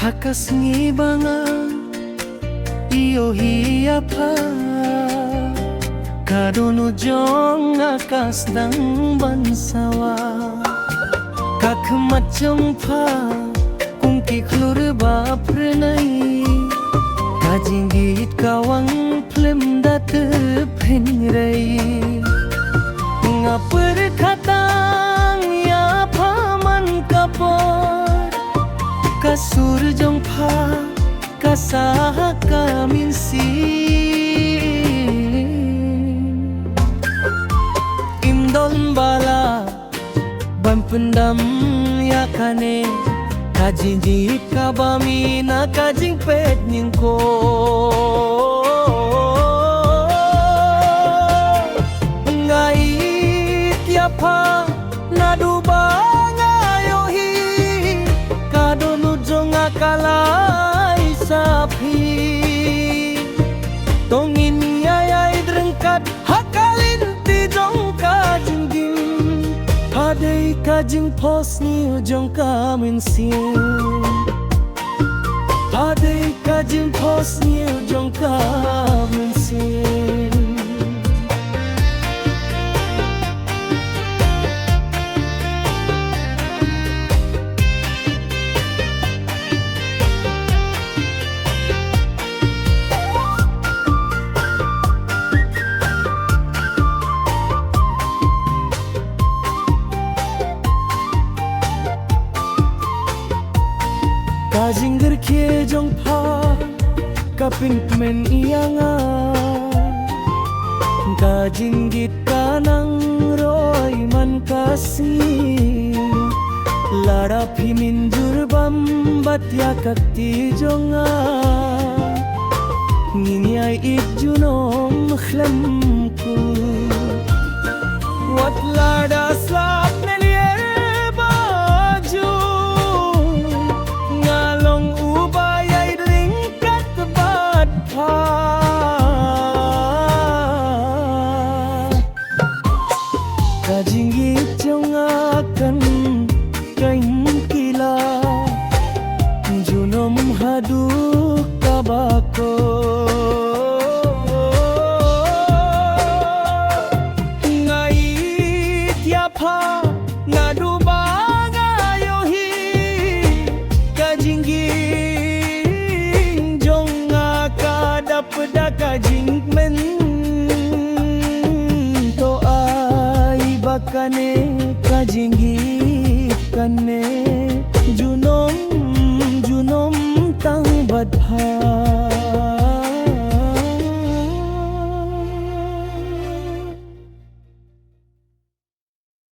Hakas ngibanga iyo hiapa Kadono jong akas dang bansawa Kakmat jongpa kungki klur baprenai Kajinggit kawang plem datep henrai Ngapur katang ya paman kapor Kasur jongpa kasah kaminsin Imdon bala ban pendam ya kane Kajinggit kabami na kajing pet nyingko Ngai tiapa naduba ngayohi Kadonu jonga kalai sapi Tongin yayai drengkat hakalin ti jong kajinggim Padai kajing pos ni jong kaminsin Padai kajing pos ni jong kaminsin Kajingger kie jong pa kaping men ianga Kajinggit kanang roy man kasih Lara pimin jurbam batya kakti jonga Nginyay ijunom khlamku Wat lada slap nelier baju Ngalong ubayay ringkat bat pa Kajinggit jong akan kain kila Junom haduk kabako Ngai tiapa ngaduba ngayohi Kajinggit jong akadapda kajing men Bakane kajinggit kane junom tang badha